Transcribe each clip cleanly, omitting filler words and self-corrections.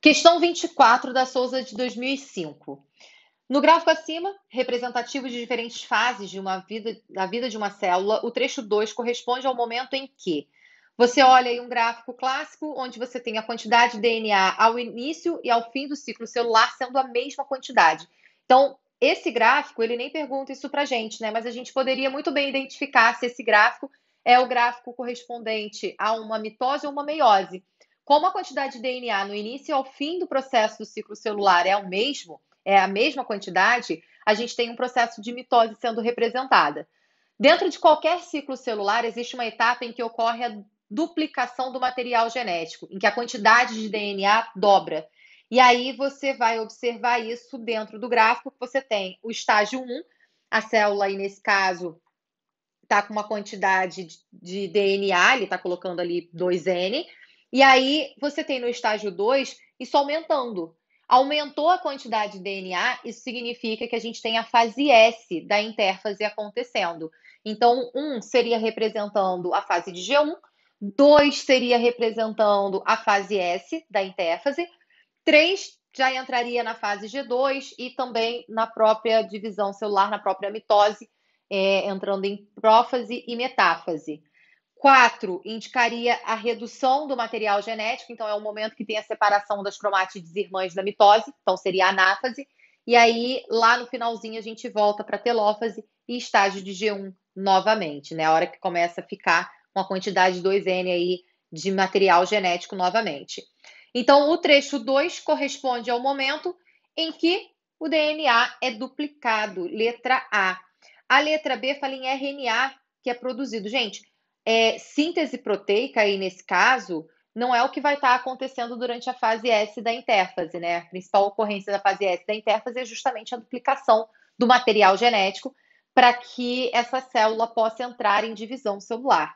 Questão 24 da Souza de 2005. No gráfico acima, representativo de diferentes fases da vida de uma célula, o trecho 2 corresponde ao momento em que você olha aí um gráfico clássico, onde você tem a quantidade de DNA ao início e ao fim do ciclo celular sendo a mesma quantidade. Então, esse gráfico, ele nem pergunta isso para a gente, né? Mas a gente poderia muito bem identificar se esse gráfico é o gráfico correspondente a uma mitose ou uma meiose. Como a quantidade de DNA no início e ao fim do processo do ciclo celular é o mesmo, é a mesma quantidade, a gente tem um processo de mitose sendo representada. Dentro de qualquer ciclo celular, existe uma etapa em que ocorre a duplicação do material genético, em que a quantidade de DNA dobra. E aí você vai observar isso dentro do gráfico, que você tem o estágio 1, a célula aí nesse caso está com uma quantidade de DNA, ele está colocando ali 2N, e aí você tem no estágio 2 isso aumentando. Aumentou a quantidade de DNA, isso significa que a gente tem a fase S da intérfase acontecendo. Então, 1 seria representando a fase de G1, 2 seria representando a fase S da intérfase, 3 já entraria na fase G2 e também na própria divisão celular, na própria mitose, entrando em prófase e metáfase. 4 indicaria a redução do material genético, então é o momento que tem a separação das cromátides irmãs da mitose, então seria a anáfase. E aí, lá no finalzinho, a gente volta para a telófase e estágio de G1 novamente, né? A hora que começa a ficar com a quantidade de 2N aí de material genético novamente. Então, o trecho 2 corresponde ao momento em que o DNA é duplicado, letra A. A letra B fala em RNA que é produzido. Gente, síntese proteica aí nesse caso não é o que vai estar acontecendo durante a fase S da intérfase, né? A principal ocorrência da fase S da intérfase é justamente a duplicação do material genético para que essa célula possa entrar em divisão celular.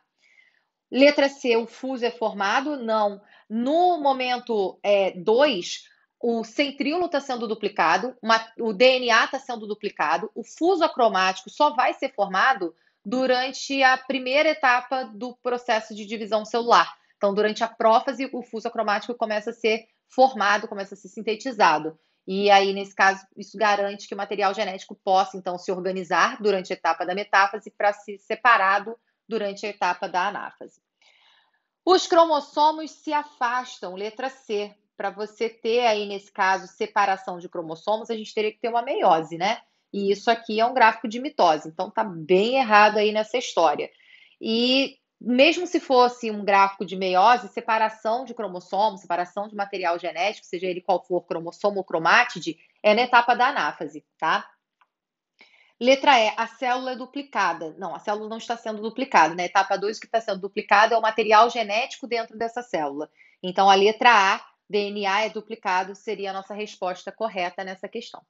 Letra C, o fuso é formado? Não. No momento 2, o centríolo está sendo duplicado, o DNA está sendo duplicado, o fuso acromático só vai ser formado durante a primeira etapa do processo de divisão celular. Então, durante a prófase, o fuso acromático começa a ser formado, começa a ser sintetizado. E aí, nesse caso, isso garante que o material genético possa, então, se organizar durante a etapa da metáfase para ser separado durante a etapa da anáfase. Os cromossomos se afastam, letra C. Para você ter aí, nesse caso, separação de cromossomos, a gente teria que ter uma meiose, né? E isso aqui é um gráfico de mitose, então tá bem errado aí nessa história. E mesmo se fosse um gráfico de meiose, separação de cromossomos, separação de material genético, seja ele qual for, cromossomo ou cromátide, é na etapa da anáfase, tá? Letra E, a célula é duplicada. Não, a célula não está sendo duplicada. Na etapa 2, o que está sendo duplicado é o material genético dentro dessa célula. Então, a letra A, DNA é duplicado, seria a nossa resposta correta nessa questão.